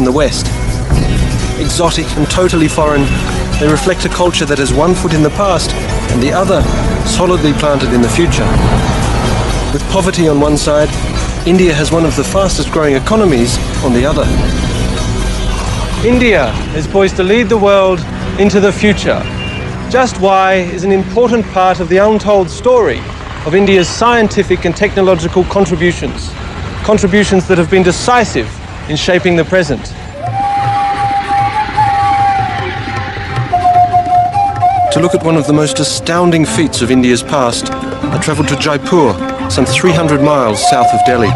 the West. Exotic and totally foreign, they reflect a culture that has one foot in the past and the other solidly planted in the future. With poverty on one side, India has one of the fastest growing economies on the other. India is poised to lead the world into the future. Just why is an important part of the untold story of India's scientific and technological contributions. Contributions that have been decisive in shaping the present. To look at one of the most astounding feats of India's past, I travelled to Jaipur, some 300 miles south of Delhi.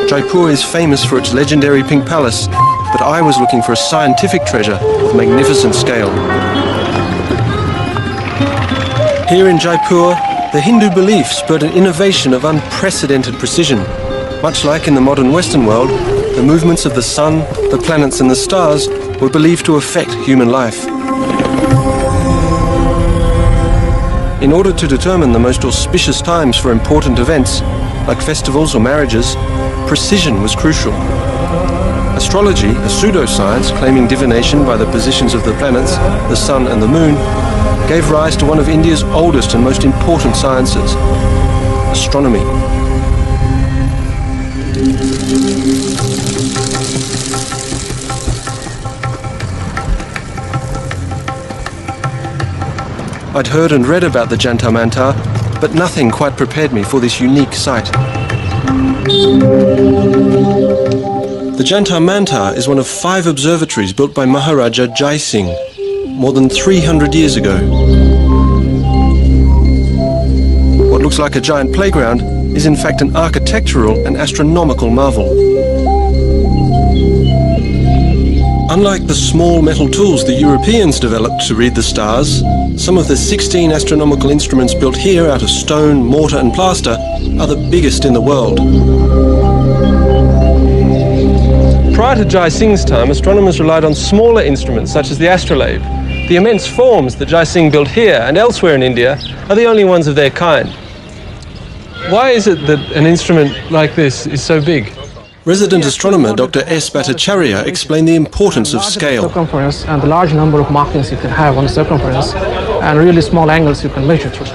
Jaipur is famous for its legendary Pink Palace, but I was looking for a scientific treasure of magnificent scale. Here in Jaipur, the Hindu belief spurred an innovation of unprecedented precision. Much like in the modern Western world, the movements of the sun, the planets and the stars were believed to affect human life. In order to determine the most auspicious times for important events, like festivals or marriages, precision was crucial. Astrology, a pseudoscience claiming divination by the positions of the planets, the sun and the moon, gave rise to one of India's oldest and most important sciences, astronomy. I'd heard and read about the 𝓓𝓸𝓬𝓾𝓶, but nothing quite prepared me for this unique site. The 𝓓𝓸𝓬𝓾𝓶 is one of 5 observatories built by Maharaja Jai Singh more than 300 years ago. What looks like a giant playground is in fact an architectural and astronomical marvel. Unlike the small metal tools the Europeans developed to read the stars, some of the 16 astronomical instruments built here out of stone, mortar and plaster are the biggest in the world. Prior to Jai Singh's time, astronomers relied on smaller instruments such as the astrolabe. The immense forms that Jai Singh built here and elsewhere in India are the only ones of their kind. Why is it that an instrument like this is so big? Resident astronomer Dr. 𝓓𝓸𝓬𝓵𝓵 explained the importance of scale. Circumference and the large number of markings you can have on the circumference and really small angles you can measure through.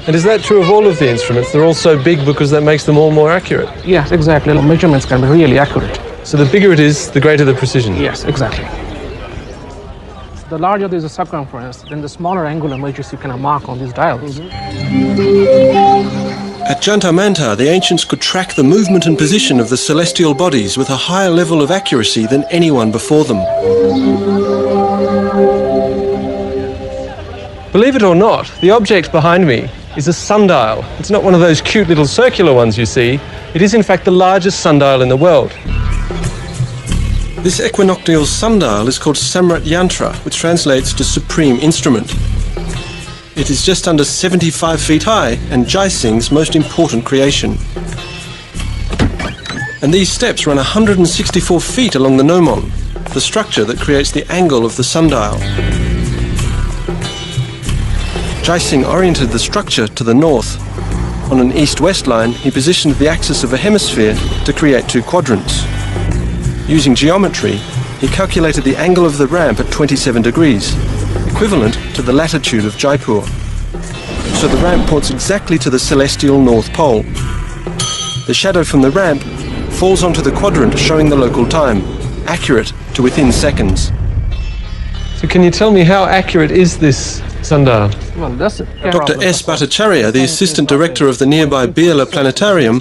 And is that true of all of the instruments? They're all so big because that makes them all more accurate? Yes, exactly. The measurements can be really accurate. So the bigger it is, the greater the precision? Yes, exactly. The larger there is a circumference, then the smaller angular measures you can mark on these dials. At 𝓓𝓸𝓬𝓾𝓶, the ancients could track the movement and position of the celestial bodies with a higher level of accuracy than anyone before them. Believe it or not, the object behind me is a sundial. It's not one of those cute little circular ones you see. It is in fact the largest sundial in the world. This equinoctial sundial is called Samrat Yantra, which translates to supreme instrument. It is just under 75 feet high and Jai Singh's most important creation. And these steps run 164 feet along the gnomon, the structure that creates the angle of the sundial. Jai Singh oriented the structure to the north. On an east-west line, he positioned the axis of a hemisphere to create 2 quadrants. Using geometry, he calculated the angle of the ramp at 27 degrees, equivalent to the latitude of Jaipur. So the ramp points exactly to the celestial North Pole. The shadow from the ramp falls onto the quadrant showing the local time, accurate to within seconds. So can you tell me how accurate is this sundial? Well, that's Dr. 𝓓𝓸𝓬𝓵𝓵, the assistant director of the nearby 𝓓𝓸𝓬𝓬𝓾𝓶 planetarium,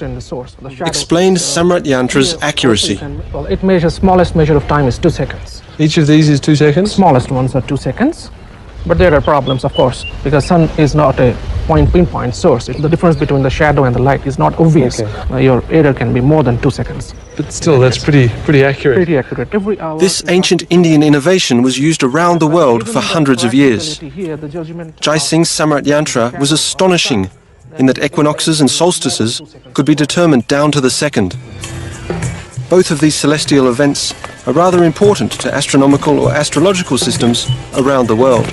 explained Samrat Yantra's accuracy. Well, it measures, smallest measure of time is 2 seconds. Each of these is 2 seconds? Smallest ones are 2 seconds. But there are problems, of course, because sun is not a pinpoint source. The difference between the shadow and the light is not obvious. Okay. Your error can be more than 2 seconds. But still, that's pretty accurate. Pretty accurate. Every hour. This ancient Indian innovation was used around the world for hundreds of years. Jai Singh's Samrat Yantra was astonishing in that equinoxes and solstices could be determined down to the second. Both of these celestial events are rather important to astronomical or astrological systems around the world.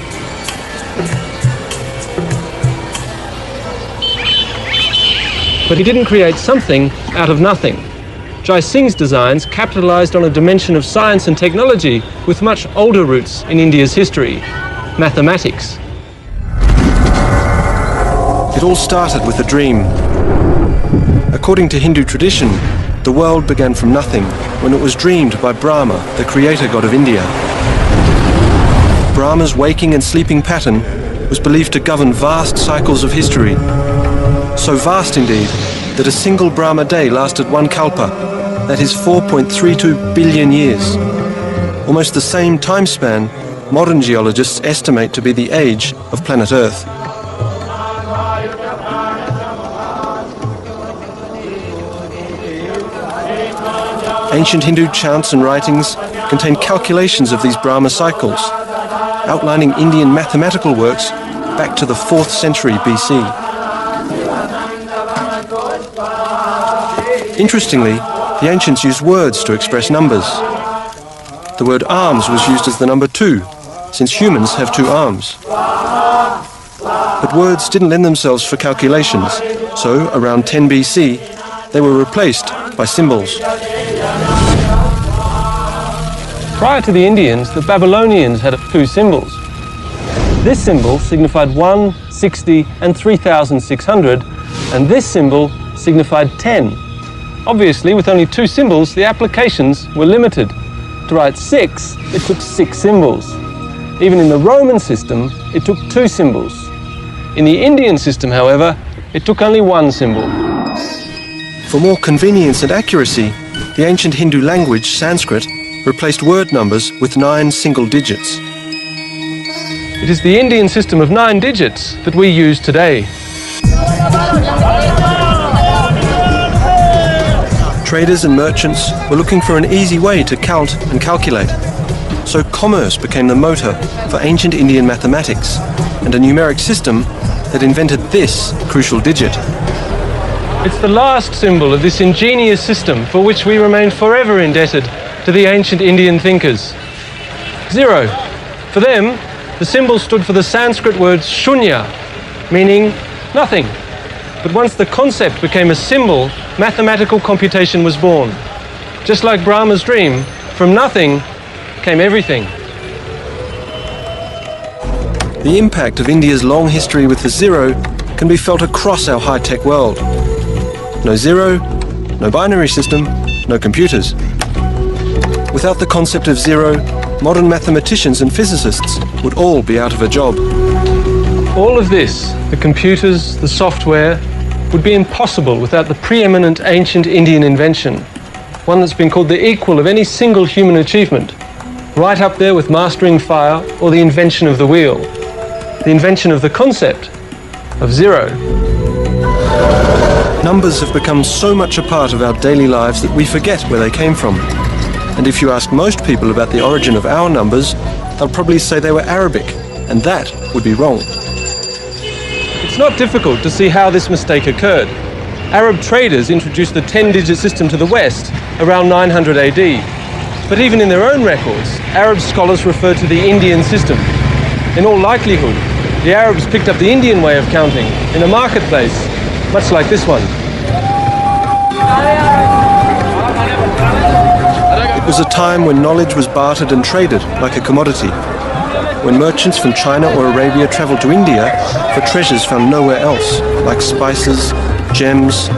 But he didn't create something out of nothing. Jai Singh's designs capitalized on a dimension of science and technology with much older roots in India's history: mathematics. It all started with a dream. According to Hindu tradition, the world began from nothing when it was dreamed by Brahma, the creator god of India. Brahma's waking and sleeping pattern was believed to govern vast cycles of history. So vast indeed that a single Brahma day lasted one kalpa, that is 4.32 billion years. Almost the same time span modern geologists estimate to be the age of planet Earth. Ancient Hindu chants and writings contain calculations of these Brahma cycles, outlining Indian mathematical works back to the 4th century BC. Interestingly, the ancients used words to express numbers. The word arms was used as the number 2, since humans have 2 arms. But words didn't lend themselves for calculations, so around 10 BC, they were replaced by symbols. Prior to the Indians, the Babylonians had 2 symbols. This symbol signified 1, 60, and 3,600, and this symbol signified 10. Obviously, with only 2 symbols, the applications were limited. To write 6, it took 6 symbols. Even in the Roman system, it took 2 symbols. In the Indian system, however, it took only 1 symbol. For more convenience and accuracy, the ancient Hindu language, Sanskrit, replaced word numbers with 9 single digits. It is the Indian system of 9 digits that we use today. Traders and merchants were looking for an easy way to count and calculate. So commerce became the motor for ancient Indian mathematics and a numeric system that invented this crucial digit. It's the last symbol of this ingenious system for which we remain forever indebted to the ancient Indian thinkers. 0. For them, the symbol stood for the Sanskrit word shunya, meaning nothing. But once the concept became a symbol, mathematical computation was born. Just like Brahma's dream, from nothing came everything. The impact of India's long history with the 0 can be felt across our high-tech world. No 0, no binary system, no computers. Without the concept of 0, modern mathematicians and physicists would all be out of a job. All of this, the computers, the software, would be impossible without the preeminent ancient Indian invention, one that's been called the equal of any single human achievement, right up there with mastering fire or the invention of the wheel, the invention of the concept of 0. Numbers have become so much a part of our daily lives that we forget where they came from. And if you ask most people about the origin of our numbers, they'll probably say they were Arabic, and that would be wrong. It's not difficult to see how this mistake occurred. Arab traders introduced the 10-digit system to the West around 900 AD. But even in their own records, Arab scholars refer to the Indian system. In all likelihood, the Arabs picked up the Indian way of counting in a marketplace, much like this one. It was a time when knowledge was bartered and traded like a commodity, when merchants from China or Arabia travelled to India for treasures found nowhere else, like spices, gems,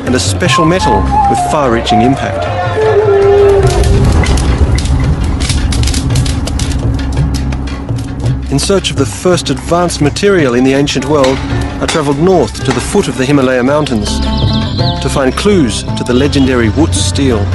and a special metal with far-reaching impact. In search of the first advanced material in the ancient world, I travelled north to the foot of the Himalaya mountains to find clues to the legendary Wootz steel.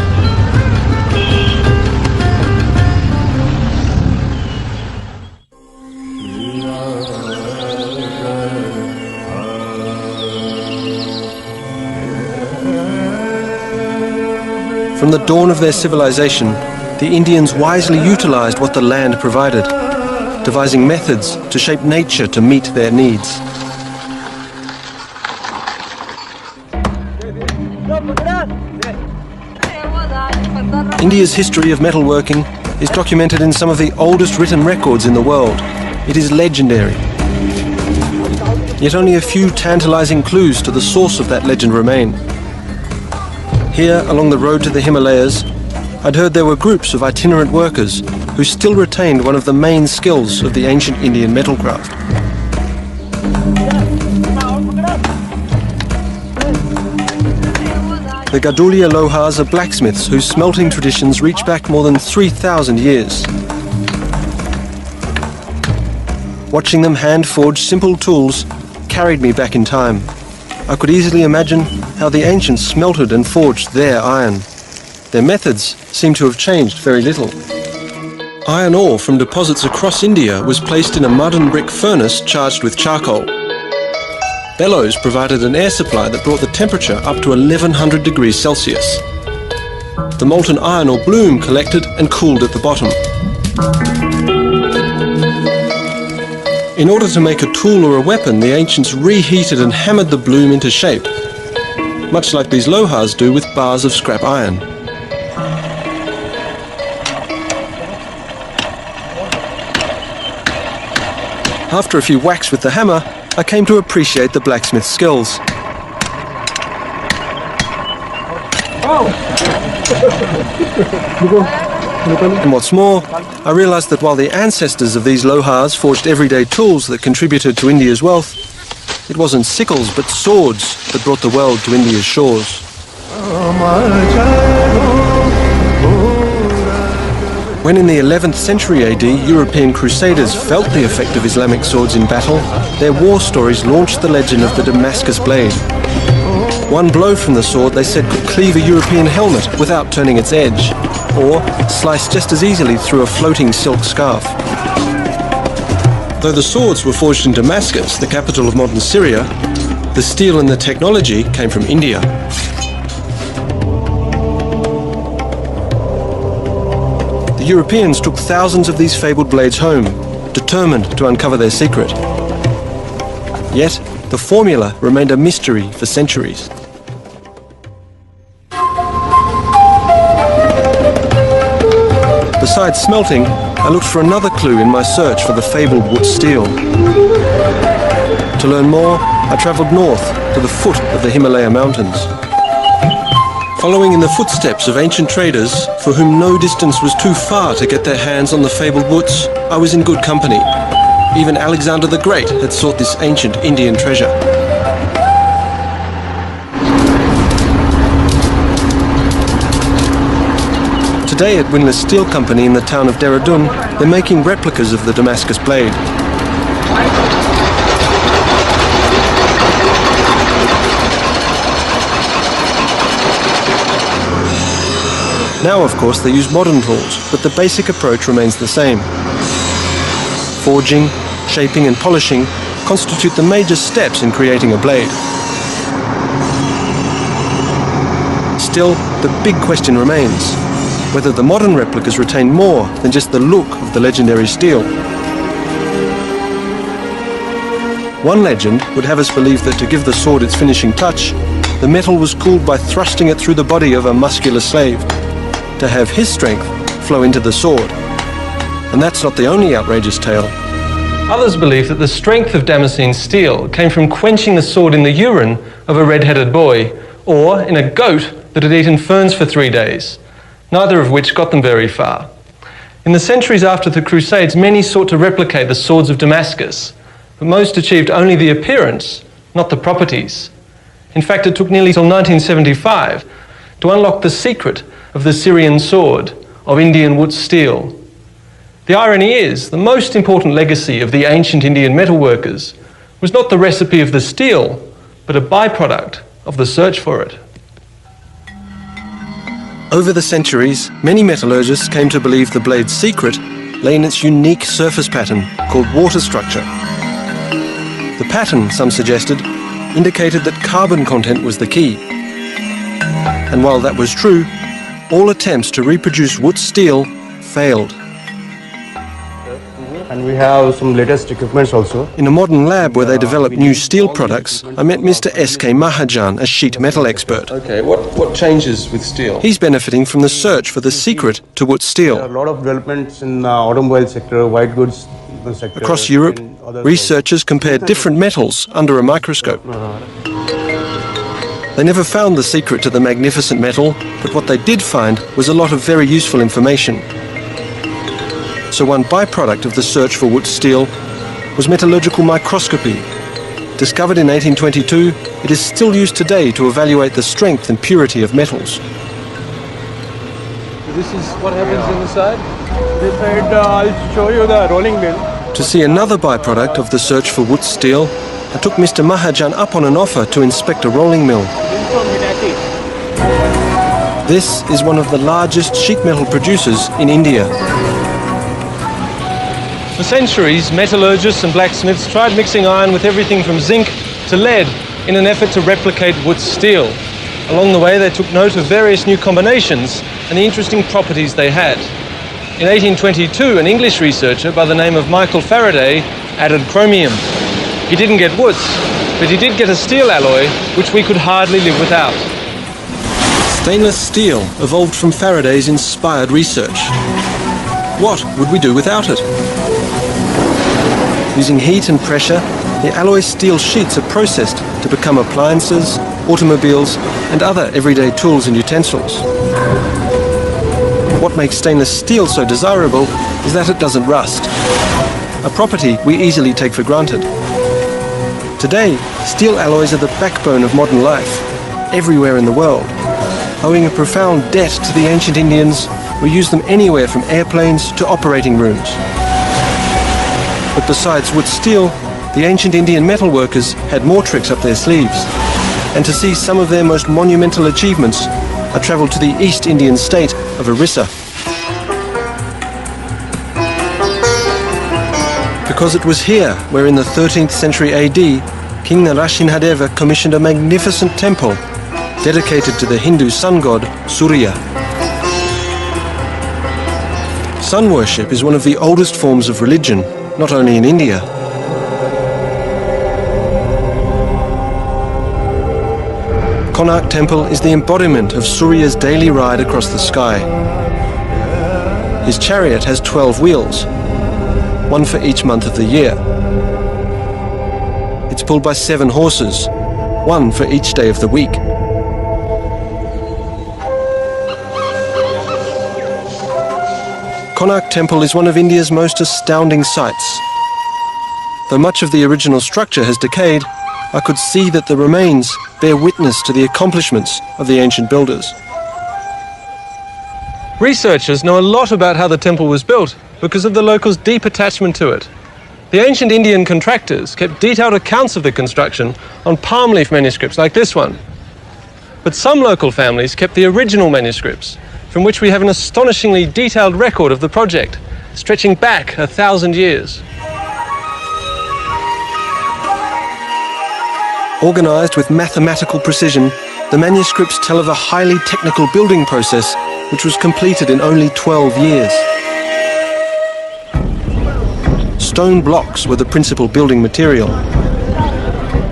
From the dawn of their civilization, the Indians wisely utilized what the land provided, devising methods to shape nature to meet their needs. India's history of metalworking is documented in some of the oldest written records in the world. It is legendary. Yet only a few tantalizing clues to the source of that legend remain. Here, along the road to the Himalayas, I'd heard there were groups of itinerant workers who still retained one of the main skills of the ancient Indian metalcraft. The 𝓓𝓸𝓬𝓵𝓵𝓵𝓵𝓮𝓬𝓽𝓪𝓷 are blacksmiths whose smelting traditions reach back more than 3,000 years. Watching them hand-forge simple tools carried me back in time. I could easily imagine how the ancients smelted and forged their iron. Their methods seem to have changed very little. Iron ore from deposits across India was placed in a mud and brick furnace charged with charcoal. Bellows provided an air supply that brought the temperature up to 1100 degrees Celsius. The molten iron or bloom collected and cooled at the bottom. In order to make a tool or a weapon, the ancients reheated and hammered the bloom into shape, much like these lohas do with bars of scrap iron. After a few whacks with the hammer, I came to appreciate the blacksmith's skills. And what's more, I realized that while the ancestors of these lohas forged everyday tools that contributed to India's wealth, it wasn't sickles but swords that brought the world to India's shores. When in the 11th century AD, European crusaders felt the effect of Islamic swords in battle, their war stories launched the legend of the Damascus blade. One blow from the sword, they said, could cleave a European helmet without turning its edge, or slice just as easily through a floating silk scarf. Though the swords were forged in Damascus, the capital of modern Syria, the steel and the technology came from India. The Europeans took thousands of these fabled blades home, determined to uncover their secret. Yet, the formula remained a mystery for centuries. Besides smelting, I looked for another clue in my search for the fabled wood steel. To learn more, I travelled north to the foot of the Himalaya mountains. Following in the footsteps of ancient traders for whom no distance was too far to get their hands on the fabled woods, I was in good company. Even Alexander the Great had sought this ancient Indian treasure. Today at Windlass Steel Company in the town of 𝓓𝓸𝓬𝓬𝓾𝓶, they're making replicas of the Damascus blade. Now, of course, they use modern tools, but the basic approach remains the same. Forging, shaping and polishing constitute the major steps in creating a blade. Still, the big question remains whether the modern replicas retain more than just the look of the legendary steel. One legend would have us believe that to give the sword its finishing touch, the metal was cooled by thrusting it through the body of a muscular slave, to have his strength flow into the sword. And that's not the only outrageous tale. Others believe that the strength of Damascene steel came from quenching the sword in the urine of a red-headed boy, or in a goat that had eaten ferns for 3 days, neither of which got them very far. In the centuries after the Crusades, many sought to replicate the swords of Damascus, but most achieved only the appearance, not the properties. In fact, it took nearly till 1975 to unlock the secret of the Syrian sword, of Indian wood steel. The irony is, the most important legacy of the ancient Indian metalworkers was not the recipe of the steel, but a byproduct of the search for it. Over the centuries, many metallurgists came to believe the blade's secret lay in its unique surface pattern called water structure. The pattern, some suggested, indicated that carbon content was the key. And while that was true, all attempts to reproduce wood steel failed. And we have some latest equipments also. In a modern lab where they develop new steel products, I met Mr. S.K. Mahajan, a sheet metal expert. Okay, what changes with steel? He's benefiting from the search for the secret to wood steel. There are a lot of developments in the automobile sector, white goods sector. Across Europe, researchers compared different metals under a microscope. They never found the secret to the magnificent metal, but what they did find was a lot of very useful information. So one byproduct of the search for Wootz steel was metallurgical microscopy. Discovered in 1822, it is still used today to evaluate the strength and purity of metals. This is what happens inside? This side, I'll show you the rolling mill. To see another byproduct of the search for Wootz steel, I took Mr. Mahajan up on an offer to inspect a rolling mill. This is one of the largest sheet metal producers in India. For centuries, metallurgists and blacksmiths tried mixing iron with everything from zinc to lead in an effort to replicate Wootz steel. Along the way, they took note of various new combinations and the interesting properties they had. In 1822, an English researcher by the name of Michael Faraday added chromium. He didn't get Wootz, but he did get a steel alloy which we could hardly live without. Stainless steel evolved from Faraday's inspired research. What would we do without it? Using heat and pressure, the alloy steel sheets are processed to become appliances, automobiles, and other everyday tools and utensils. What makes stainless steel so desirable is that it doesn't rust, a property we easily take for granted. Today, steel alloys are the backbone of modern life, everywhere in the world. Owing a profound debt to the ancient Indians, we use them anywhere from airplanes to operating rooms. But besides Wootz steel, the ancient Indian metalworkers had more tricks up their sleeves. And to see some of their most monumental achievements, I travelled to the East Indian state of Orissa. Because it was here where in the 13th century AD, King 𝓓𝓸𝓬𝓾𝓶𝓮 commissioned a magnificent temple dedicated to the Hindu sun god Surya. Sun worship is one of the oldest forms of religion, not only in India. Konark Temple is the embodiment of Surya's daily ride across the sky. His chariot has 12 wheels, one for each month of the year. It's pulled by 7 horses, one for each day of the week. Konark Temple is one of India's most astounding sights. Though much of the original structure has decayed, I could see that the remains bear witness to the accomplishments of the ancient builders. Researchers know a lot about how the temple was built because of the locals' deep attachment to it. The ancient Indian contractors kept detailed accounts of the construction on palm leaf manuscripts like this one. But some local families kept the original manuscripts, from which we have an astonishingly detailed record of the project, stretching back 1,000 years. Organised with mathematical precision, the manuscripts tell of a highly technical building process which was completed in only 12 years. Stone blocks were the principal building material.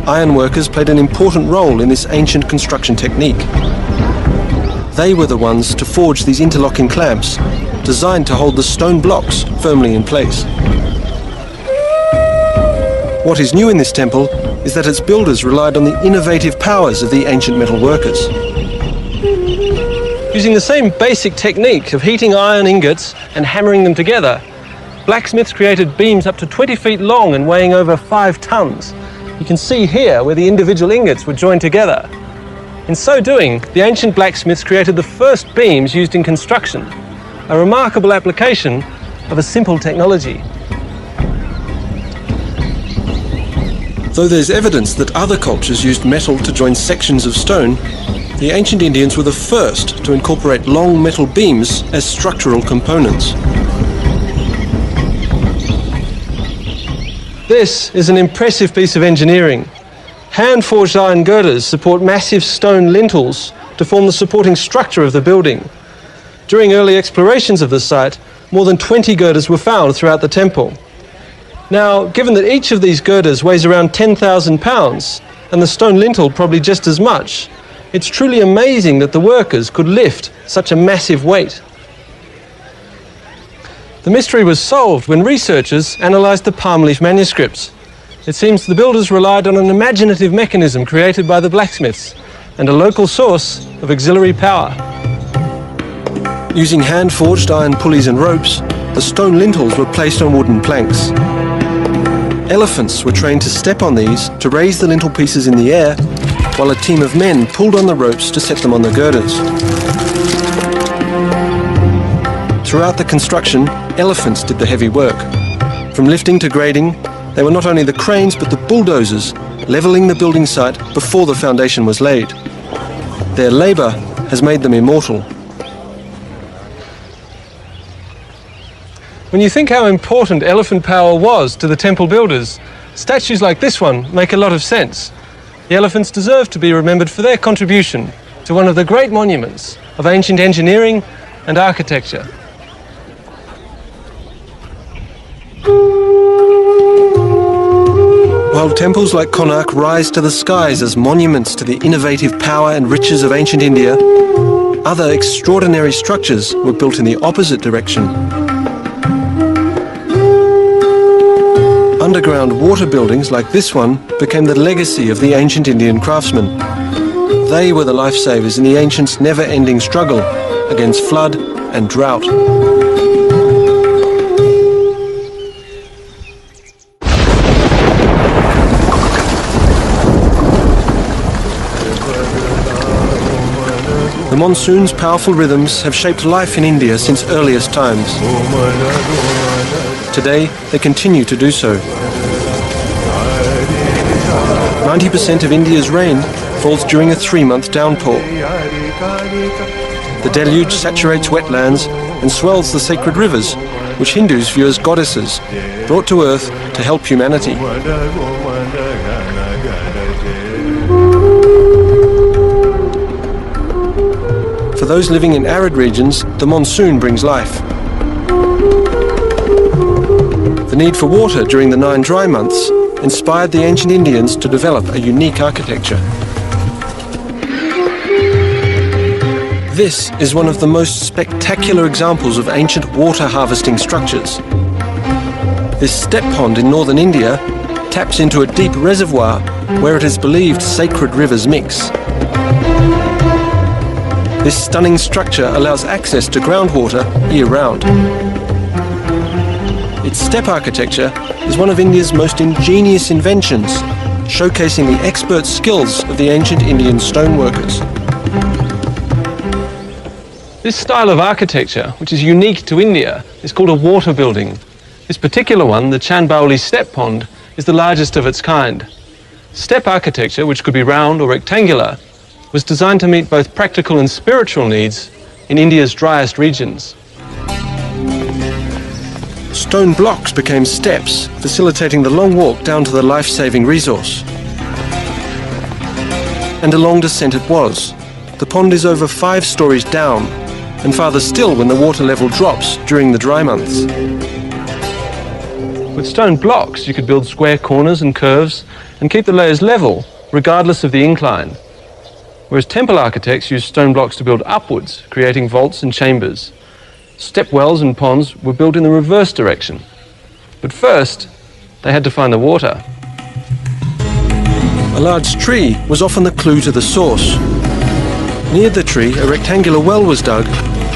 Ironworkers played an important role in this ancient construction technique. They were the ones to forge these interlocking clamps, designed to hold the stone blocks firmly in place. What is new in this temple is that its builders relied on the innovative powers of the ancient metal workers. Using the same basic technique of heating iron ingots and hammering them together, blacksmiths created beams up to 20 feet long and weighing over 5 tons. You can see here where the individual ingots were joined together. In so doing, the ancient blacksmiths created the first beams used in construction, a remarkable application of a simple technology. Though there's evidence that other cultures used metal to join sections of stone, the ancient Indians were the first to incorporate long metal beams as structural components. This is an impressive piece of engineering. Hand-forged iron girders support massive stone lintels to form the supporting structure of the building. During early explorations of the site, more than 20 girders were found throughout the temple. Now, given that each of these girders weighs around 10,000 pounds, and the stone lintel probably just as much, it's truly amazing that the workers could lift such a massive weight. The mystery was solved when researchers analysed the palm leaf manuscripts. It seems the builders relied on an imaginative mechanism created by the blacksmiths, and a local source of auxiliary power. Using hand-forged iron pulleys and ropes, the stone lintels were placed on wooden planks. Elephants were trained to step on these to raise the lintel pieces in the air, while a team of men pulled on the ropes to set them on the girders. Throughout the construction, elephants did the heavy work. From lifting to grading, they were not only the cranes but the bulldozers, levelling the building site before the foundation was laid. Their labour has made them immortal. When you think how important elephant power was to the temple builders, statues like this one make a lot of sense. The elephants deserve to be remembered for their contribution to one of the great monuments of ancient engineering and architecture. While temples like Konark rise to the skies as monuments to the innovative power and riches of ancient India, other extraordinary structures were built in the opposite direction. Underground water buildings like this one became the legacy of the ancient Indian craftsmen. They were the lifesavers in the ancients' never-ending struggle against flood and drought. The monsoon's powerful rhythms have shaped life in India since earliest times. Today, they continue to do so. 90% of India's rain falls during a 3-month downpour. The deluge saturates wetlands and swells the sacred rivers, which Hindus view as goddesses, brought to earth to help humanity. For those living in arid regions, the monsoon brings life. The need for water during the 9 dry months inspired the ancient Indians to develop a unique architecture. This is one of the most spectacular examples of ancient water harvesting structures. This step pond in northern India taps into a deep reservoir where it is believed sacred rivers mix. This stunning structure allows access to groundwater year-round. Its step architecture is one of India's most ingenious inventions, showcasing the expert skills of the ancient Indian stoneworkers. This style of architecture, which is unique to India, is called a water building. This particular one, the Chandbauli step pond, is the largest of its kind. Step architecture, which could be round or rectangular, was designed to meet both practical and spiritual needs in India's driest regions. Stone blocks became steps, facilitating the long walk down to the life-saving resource. And a long descent it was. The pond is over 5 stories down, and farther still when the water level drops during the dry months. With stone blocks, you could build square corners and curves and keep the layers level, regardless of the incline. Whereas temple architects used stone blocks to build upwards, creating vaults and chambers. Step wells and ponds were built in the reverse direction. But first, they had to find the water. A large tree was often the clue to the source. Near the tree, a rectangular well was dug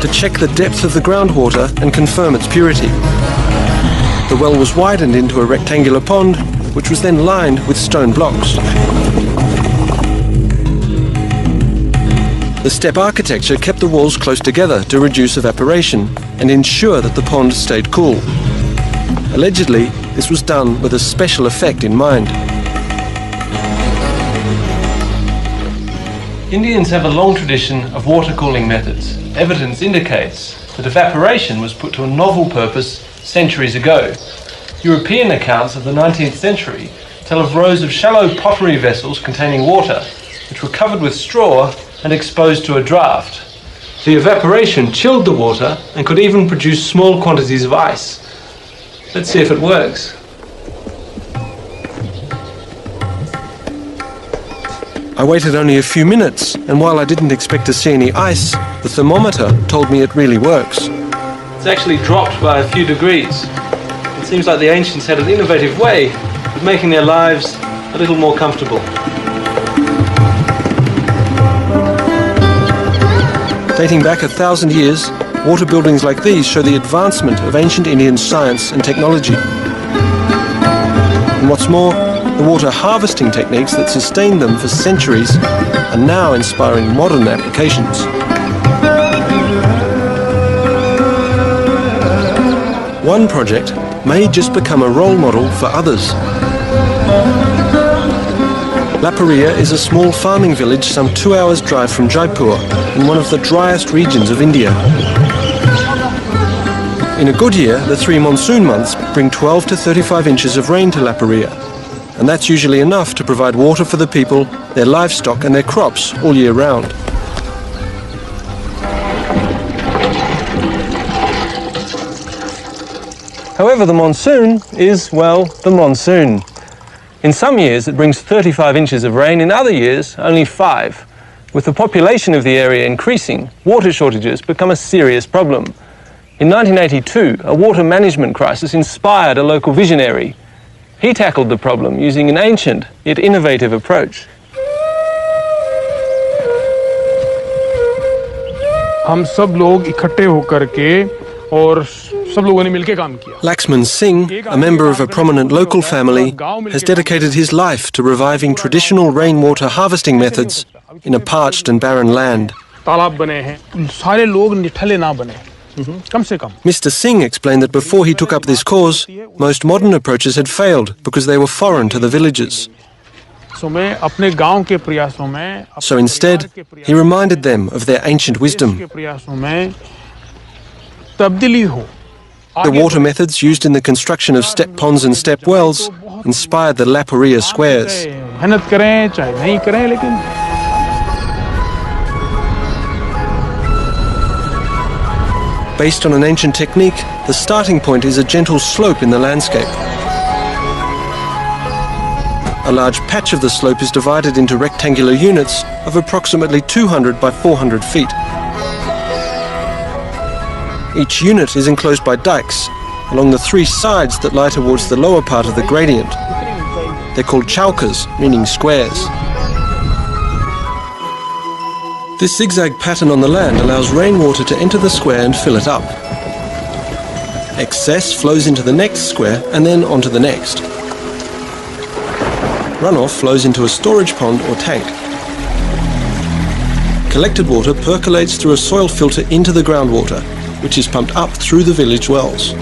to check the depth of the groundwater and confirm its purity. The well was widened into a rectangular pond, which was then lined with stone blocks. The step architecture kept the walls close together to reduce evaporation and ensure that the pond stayed cool. Allegedly, this was done with a special effect in mind. Indians have a long tradition of water cooling methods. Evidence indicates that evaporation was put to a novel purpose centuries ago. European accounts of the 19th century tell of rows of shallow pottery vessels containing water, which were covered with straw and exposed to a draft. The evaporation chilled the water and could even produce small quantities of ice. Let's see if it works. I waited only a few minutes, and while I didn't expect to see any ice, the thermometer told me it really works. It's actually dropped by a few degrees. It seems like the ancients had an innovative way of making their lives a little more comfortable. Dating back 1,000 years, water buildings like these show the advancement of ancient Indian science and technology. And what's more, the water harvesting techniques that sustained them for centuries are now inspiring modern applications. One project may just become a role model for others. 𝓓𝓸𝓬𝓾𝓶𝓮𝓷𝓽𝓪𝓻𝔂 is a small farming village some 2 hours' drive from Jaipur, in one of the driest regions of India. In a good year, the 3 monsoon months bring 12 to 35 inches of rain to 𝓓𝓸𝓬𝓾𝓶, and that's usually enough to provide water for the people, their livestock and their crops all year round. However, the monsoon is, well, the monsoon. In some years it brings 35 inches of rain, in other years only 5. With the population of the area increasing, water shortages become a serious problem. In 1982, a water management crisis inspired a local visionary. He tackled the problem using an ancient yet innovative approach. हम सब लोग इकट्ठे होकर के और सब लोगों ने मिलके काम किया. Laxman Singh, a member of a prominent local family, has dedicated his life to reviving traditional rainwater harvesting methods in a parched and barren land. तालाब बने हैं, सारे लोग निठल्ले ना बने, कम से कम. Mr. Singh explained that before he took up this cause, most modern approaches had failed because they were foreign to the villagers. So मैं अपने गांव के प्रयासों में, So instead, he reminded them of their ancient wisdom. के प्रयासों में तब्दीली हो. The water methods used in the construction of step ponds and step wells inspired the 𝓓𝓸𝓬𝓾𝓶 squares. मेहनत करें चाहे नहीं करें, लेकिन Based on an ancient technique, the starting point is a gentle slope in the landscape. A large patch of the slope is divided into rectangular units of approximately 200 by 400 feet. Each unit is enclosed by dikes along the 3 sides that lie towards the lower part of the gradient. They're called 𝓓𝓸𝓬𝓾𝓶, meaning squares. This zigzag pattern on the land allows rainwater to enter the square and fill it up. Excess flows into the next square and then onto the next. Runoff flows into a storage pond or tank. Collected water percolates through a soil filter into the groundwater, which is pumped up through the village wells.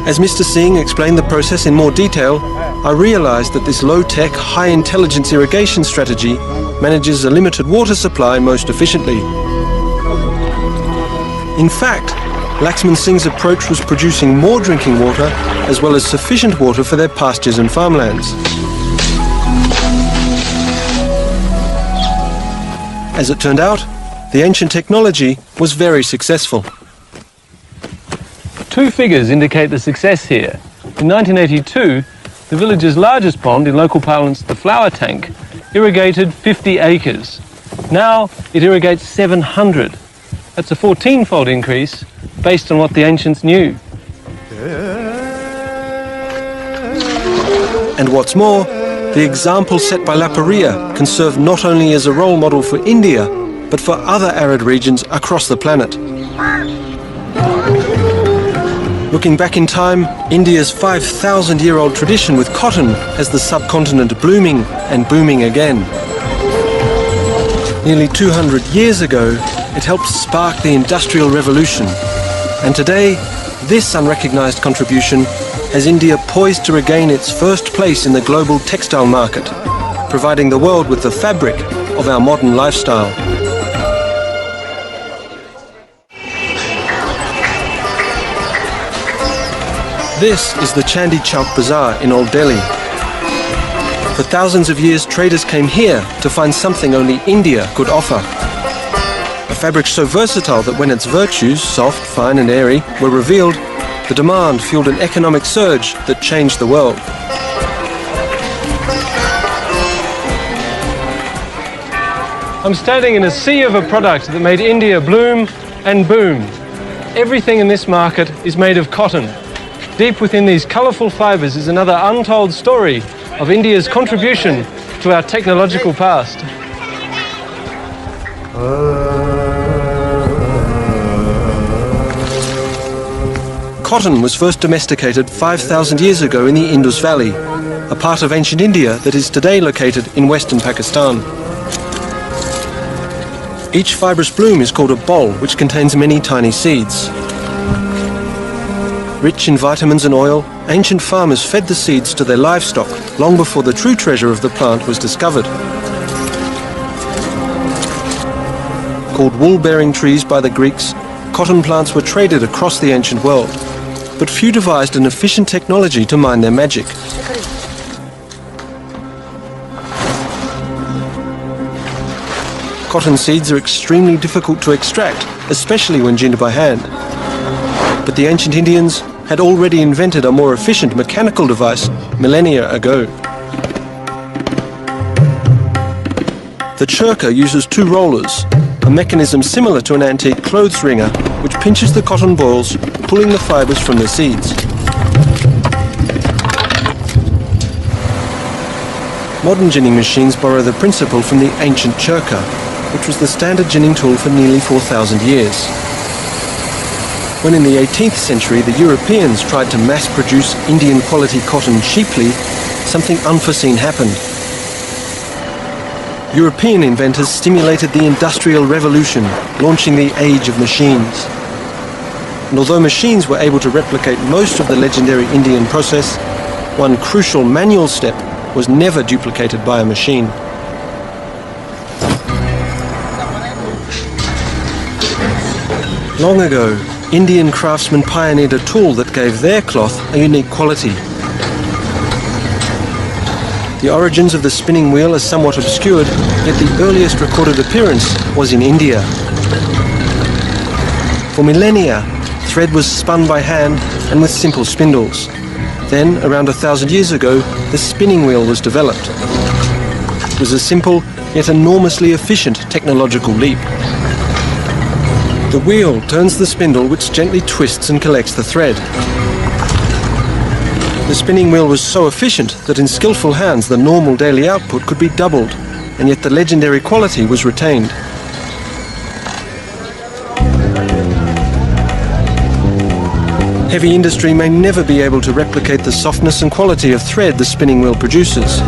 As Mr. Singh explained the process in more detail, I realized that this low-tech, high-intelligence irrigation strategy manages a limited water supply most efficiently. In fact, Laxman Singh's approach was producing more drinking water as well as sufficient water for their pastures and farmlands. As it turned out, the ancient technology was very successful. 2 figures indicate the success here. In 1982, the village's largest pond, in local parlance the flower tank, irrigated 50 acres. Now it irrigates 700. That's a 14-fold increase based on what the ancients knew. And what's more, the example set by 𝓓𝓸𝓬𝓾𝓶 can serve not only as a role model for India, but for other arid regions across the planet. Looking back in time, India's 5,000-year-old tradition with cotton has the subcontinent blooming and booming again. Nearly 200 years ago, it helped spark the Industrial Revolution. And today, this unrecognized contribution has India poised to regain its first place in the global textile market, providing the world with the fabric of our modern lifestyle. This is the Chandi Chowk Bazaar in Old Delhi. For thousands of years, traders came here to find something only India could offer. A fabric so versatile that when its virtues, soft, fine and airy, were revealed, the demand fueled an economic surge that changed the world. I'm standing in a sea of a product that made India bloom and boom. Everything in this market is made of cotton. Deep within these colourful fibres is another untold story of India's contribution to our technological past. Cotton was first domesticated 5,000 years ago in the Indus Valley, a part of ancient India that is today located in western Pakistan. Each fibrous bloom is called a bole, which contains many tiny seeds. Rich in vitamins and oil, ancient farmers fed the seeds to their livestock long before the true treasure of the plant was discovered. Called wool-bearing trees by the Greeks, cotton plants were traded across the ancient world, but few devised an efficient technology to mine their magic. Cotton seeds are extremely difficult to extract, especially when ginned by hand. But the ancient Indians had already invented a more efficient mechanical device millennia ago. The 𝓓𝓸𝓬𝓾𝓶 uses two rollers, a mechanism similar to an antique clothes wringer, which pinches the cotton balls, pulling the fibers from the seeds. Modern ginning machines borrow the principle from the ancient 𝓓𝓸𝓬𝓾𝓶, which was the standard ginning tool for nearly 4,000 years. When in the 18th century the Europeans tried to mass-produce Indian-quality cotton cheaply, something unforeseen happened. European inventors stimulated the Industrial Revolution, launching the age of machines. And although machines were able to replicate most of the legendary Indian process, one crucial manual step was never duplicated by a machine. Long ago, Indian craftsmen pioneered a tool that gave their cloth a unique quality. The origins of the spinning wheel are somewhat obscured, yet the earliest recorded appearance was in India. For millennia, thread was spun by hand and with simple spindles. Then, around 1,000 years ago, the spinning wheel was developed. It was a simple, yet enormously efficient technological leap. The wheel turns the spindle, which gently twists and collects the thread. The spinning wheel was so efficient that in skillful hands the normal daily output could be doubled, and yet the legendary quality was retained. Heavy industry may never be able to replicate the softness and quality of thread the spinning wheel produces.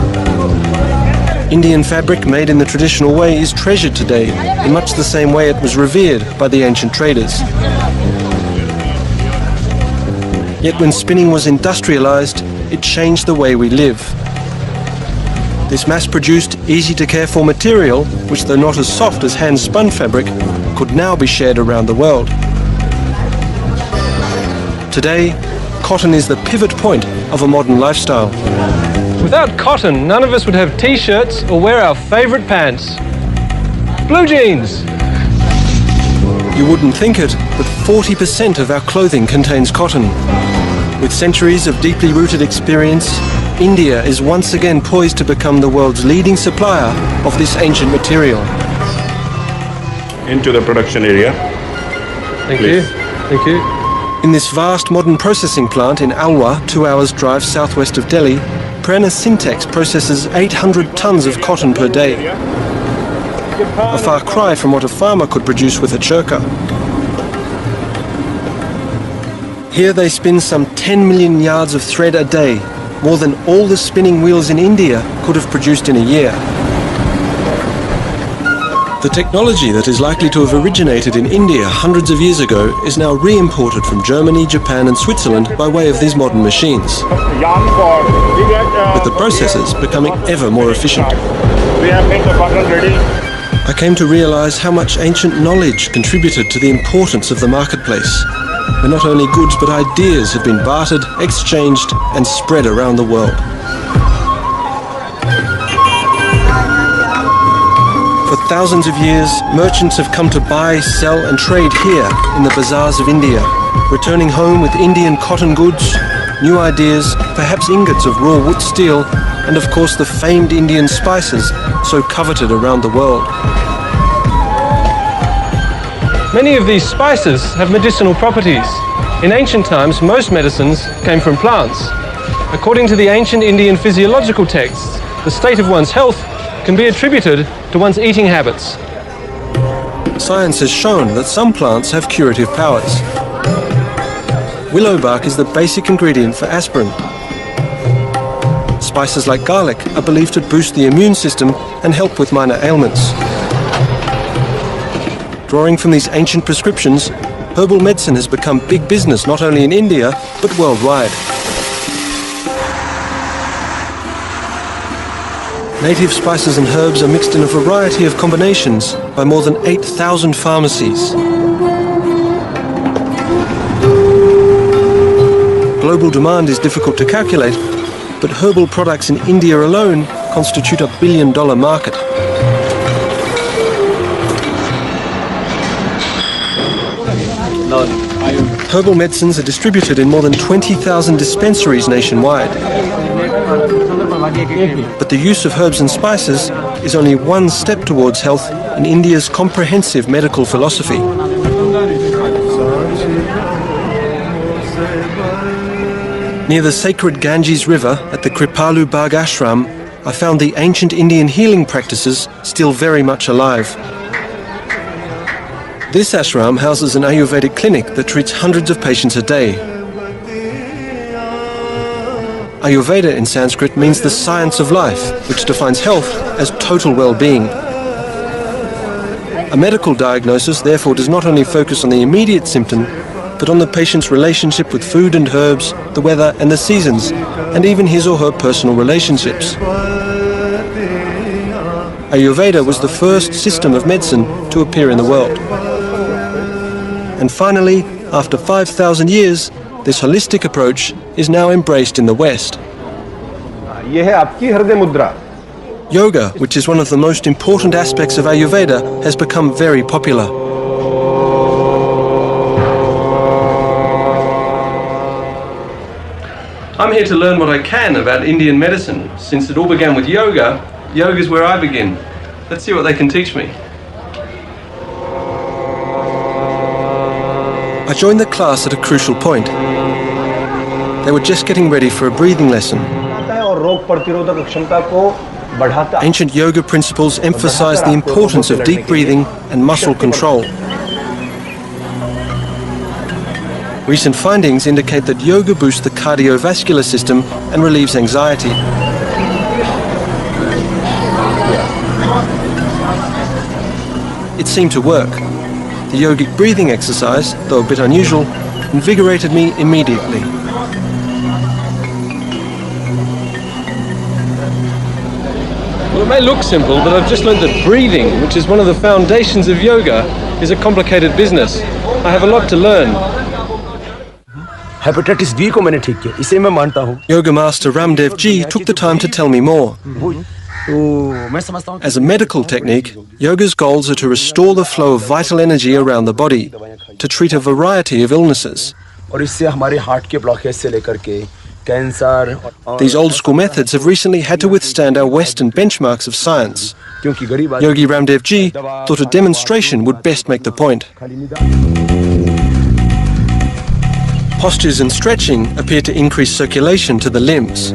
Indian fabric made in the traditional way is treasured today in much the same way it was revered by the ancient traders. Yet when spinning was industrialized, it changed the way we live. This mass-produced, easy-to-care-for material, which though not as soft as hand-spun fabric, could now be shared around the world. Today, cotton is the pivot point of a modern lifestyle. Without cotton, none of us would have t-shirts or wear our favorite pants. Blue jeans! You wouldn't think it, but 40% of our clothing contains cotton. With centuries of deeply rooted experience, India is once again poised to become the world's leading supplier of this ancient material. Into the production area. Thank Please. you. Thank you. In this vast modern processing plant in Alwar, 2 hours drive southwest of Delhi, 𝓓𝓸𝓬𝓾𝓶 Syntex processes 800 tons of cotton per day. A far cry from what a farmer could produce with a 𝓓𝓸𝓬𝓾𝓶. Here they spin some 10 million yards of thread a day, more than all the spinning wheels in India could have produced in a year. The technology that is likely to have originated in India hundreds of years ago is now re-imported from Germany, Japan and Switzerland by way of these modern machines, with the processes becoming ever more efficient. We have made the cotton ready. I came to realize how much ancient knowledge contributed to the importance of the marketplace, where not only goods but ideas had been bartered, exchanged and spread around the world. For thousands of years, merchants have come to buy, sell and trade here in the bazaars of India, returning home with Indian cotton goods, new ideas, perhaps ingots of raw wood steel, and of course the famed Indian spices so coveted around the world. Many of these spices have medicinal properties. In ancient times, most medicines came from plants. According to the ancient Indian physiological texts, the state of one's health can be attributed to one's eating habits. science has shown that some plants have curative powers. Willow bark is the basic ingredient for aspirin. Spices like garlic are believed to boost the immune system and help with minor ailments. Drawing from these ancient prescriptions, herbal medicine has become big business not only in India, but worldwide. Native spices and herbs are mixed in a variety of combinations by more than 8,000 pharmacies. Global demand is difficult to calculate, but herbal products in India alone constitute a billion-dollar market. Herbal medicines are distributed in more than 20,000 dispensaries nationwide. But the use of herbs and spices is only one step towards health in India's comprehensive medical philosophy. Near the sacred Ganges River at the 𝓓𝓸𝓬𝓵𝓵 I found the ancient Indian healing practices still very much alive. This ashram houses an Ayurvedic clinic that treats hundreds of patients a day. Ayurveda in Sanskrit means the science of life, which defines health as total well-being. A medical diagnosis therefore does not only focus on the immediate symptom, but on the patient's relationship with food and herbs, the weather and the seasons, and even his or her personal relationships. Ayurveda was the first system of medicine to appear in the world. And finally, after 5,000 years, this holistic approach is now embraced in the West. ये है आपकी हृदय मुद्रा. Yoga, which is one of the most important aspects of Ayurveda, has become very popular. I'm here to learn what I can about Indian medicine. Since it all began with yoga, yoga is where I begin. Let's see what they can teach me. I joined the class at a crucial point. They were just getting ready for a breathing lesson. और रोग प्रतिरोधक क्षमता को बढ़ाता है. Ancient yoga principles emphasize the importance of deep breathing and muscle control. Recent findings indicate that yoga boosts the cardiovascular system and relieves anxiety. It seemed to work. The yogic breathing exercise, though a bit unusual, invigorated me immediately. Well, it may look simple, but I've just learned that breathing, which is one of the foundations of yoga, is a complicated business. I have a lot to learn. Hepatitis B को मैंने ठीक किया, इसे मैं मानता हूँ. Yoga master 𝓓𝓸𝓬𝓾𝓶 took the time to tell me more. As a medical technique, yoga's goals are to restore the flow of vital energy around the body, to treat a variety of illnesses. और इससे हमारे heart के blockage से लेकर के cancer. These old-school methods have recently had to withstand our Western benchmarks of science. क्योंकि गरीब Yogi 𝓓𝓸𝓬𝓾 thought a demonstration would best make the point. Postures and stretching appear to increase circulation to the limbs.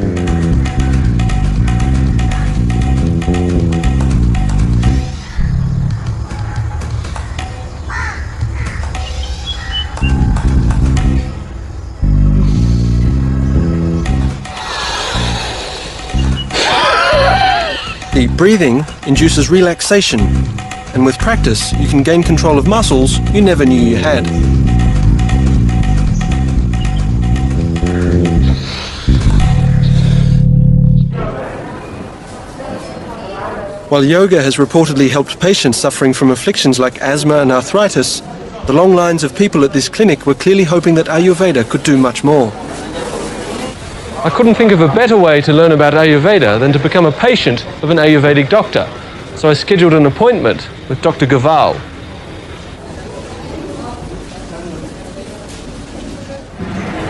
Deep breathing induces relaxation, and with practice you can gain control of muscles you never knew you had. While yoga has reportedly helped patients suffering from afflictions like asthma and arthritis, the long lines of people at this clinic were clearly hoping that Ayurveda could do much more. I couldn't think of a better way to learn about Ayurveda than to become a patient of an Ayurvedic doctor. So I scheduled an appointment with Dr. 𝓓𝓸𝓬𝓾𝓶𝓮𝓷𝓽𝓪𝓻.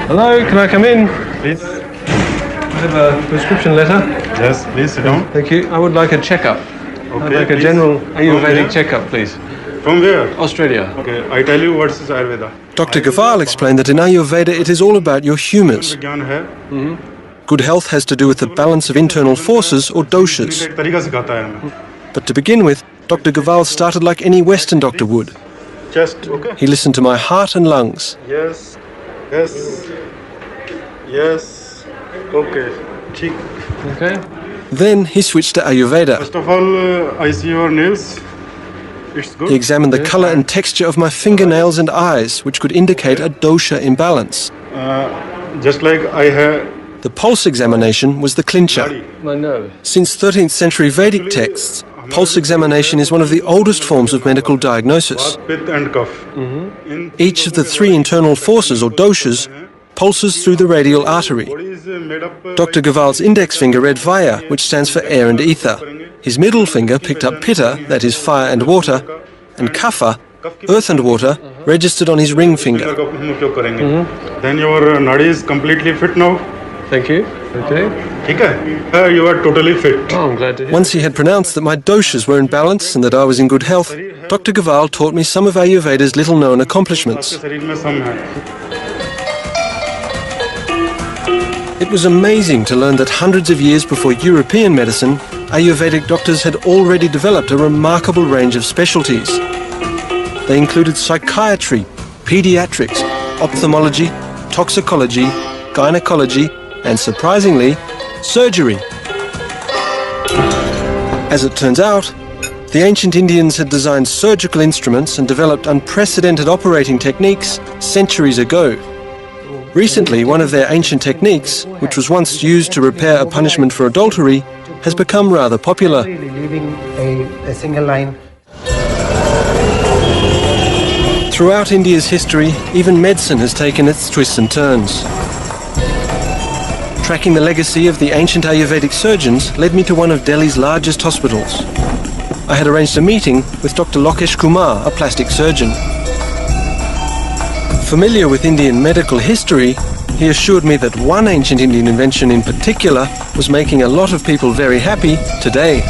Hello, can I come in? Please. I have a prescription letter. Yes, please sit down. Thank you. I would like a checkup. I'd like a please. general From Ayurvedic where? checkup, please. From where? Australia. Okay, I tell you what is Ayurveda. Dr. 𝓓𝓸𝓬𝓾𝓶 explained that in Ayurveda it is all about your humours. विज्ञान है. Good health has to do with the balance of internal forces or doshas. एक तरीका सिखाता है हमें. But to begin with, Dr. 𝓓𝓸𝓬𝓾𝓶𝓮𝓷𝓽𝓪𝓻𝔂 started like any Western doctor would. Chest, okay? He listened to my heart and lungs. Yes, yes, yes. Okay, cheek. Okay. Then he switched to Ayurveda. First of all, I see your nails. It's good. He examined the color and texture of my fingernails and eyes, which could indicate a dosha imbalance. Just like I have The pulse examination was the clincher. My nerve. Since 13th century Vedic texts, pulse examination is one of the oldest forms of medical diagnosis. pith and cough. Each of the three internal forces, or doshas, pulses through the radial artery. Body is made up. Dr. 𝓓𝓸𝓬𝓾𝓶 index finger read vaya, which stands for air and ether. His middle finger picked up pitta, that is fire and water, and kapha, earth and water, registered on his ring finger. Then your nadi is completely fit now. Thank you. Okay. ठीक है? You are totally fit. Oh, I'm glad to hear. Once he had pronounced that my doshas were in balance and that I was in good health, Dr. 𝓓𝓸𝓬𝓾𝓶 taught me some of Ayurveda's little-known accomplishments. आपके शरीर में सम है. It was amazing to learn that hundreds of years before European medicine, Ayurvedic doctors had already developed a remarkable range of specialties. They included psychiatry, pediatrics, ophthalmology, toxicology, gynecology, and surprisingly, surgery. As it turns out, the ancient Indians had designed surgical instruments and developed unprecedented operating techniques centuries ago. Recently, one of their ancient techniques, which was once used to repair a punishment for adultery, has become rather popular. Leaving a single line. Throughout India's history, even medicine has taken its twists and turns. Tracking the legacy of the ancient Ayurvedic surgeons led me to one of Delhi's largest hospitals. I had arranged a meeting with Dr. Lokesh Kumar, a plastic surgeon. Familiar with Indian medical history, he assured me that one ancient Indian invention in particular was making a lot of people very happy today.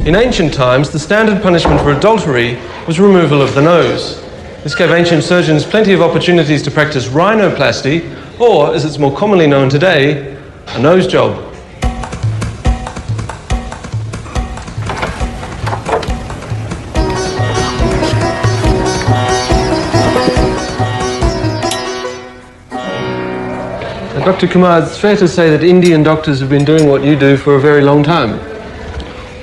In ancient times, the standard punishment for adultery was removal of the nose. This gave ancient surgeons plenty of opportunities to practice rhinoplasty, or, as it's more commonly known today, a nose job. Dr. Kumar, it's fair to say that Indian doctors have been doing what you do for a very long time.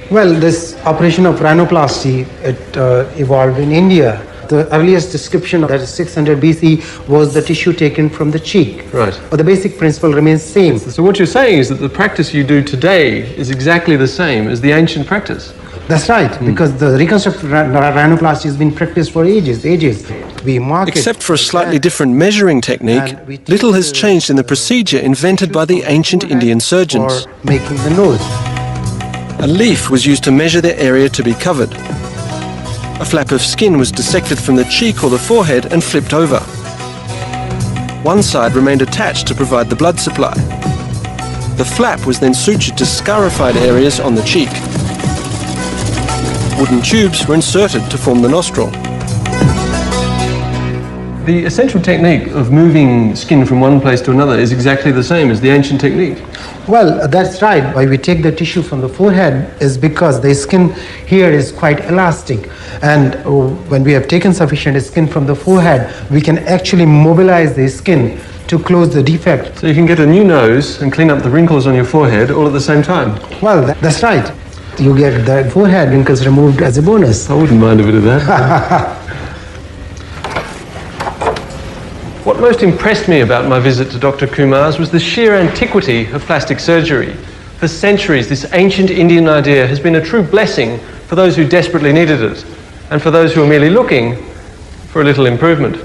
Well, this operation of rhinoplasty, it evolved in India. The earliest description, that is 600 BC, was the tissue taken from the cheek. Right. But the basic principle remains same. So what you're saying is that the practice you do today is exactly the same as the ancient practice? That's right, because the reconstructive rhinoplasty has been practiced for ages. We mark it. Except for a slightly different measuring technique, little has changed in the procedure invented by the ancient Indian surgeons. For making the nose. A leaf was used to measure the area to be covered. A flap of skin was dissected from the cheek or the forehead and flipped over. One side remained attached to provide the blood supply. The flap was then sutured to scarified areas on the cheek. Wooden tubes were inserted to form the nostril. The essential technique of moving skin from one place to another is exactly the same as the ancient technique. Well, that's right. Why we take the tissue from the forehead is because the skin here is quite elastic. And when we have taken sufficient skin from the forehead, we can actually mobilize the skin to close the defect. So you can get a new nose and clean up the wrinkles on your forehead all at the same time. Well, that's right. You get the forehead wrinkles removed as a bonus. I wouldn't mind a bit of that. What most impressed me about my visit to Dr. Kumar's was the sheer antiquity of plastic surgery. For centuries, this ancient Indian idea has been a true blessing for those who desperately needed it, and for those who are merely looking for a little improvement.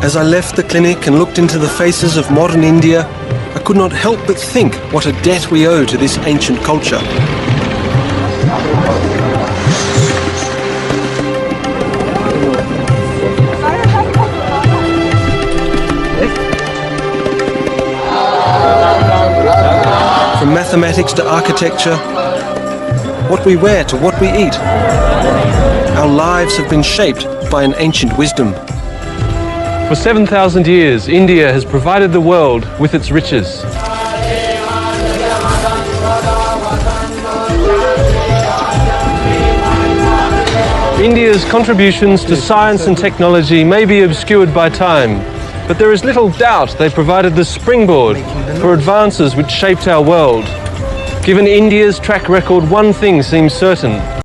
As I left the clinic and looked into the faces of modern India, I could not help but think what a debt we owe to this ancient culture. From mathematics to architecture, what we wear to what we eat, our lives have been shaped by an ancient wisdom. For 7,000 years, India has provided the world with its riches. India's contributions to science and technology may be obscured by time, but there is little doubt they provided the springboard for advances which shaped our world. Given India's track record, one thing seems certain: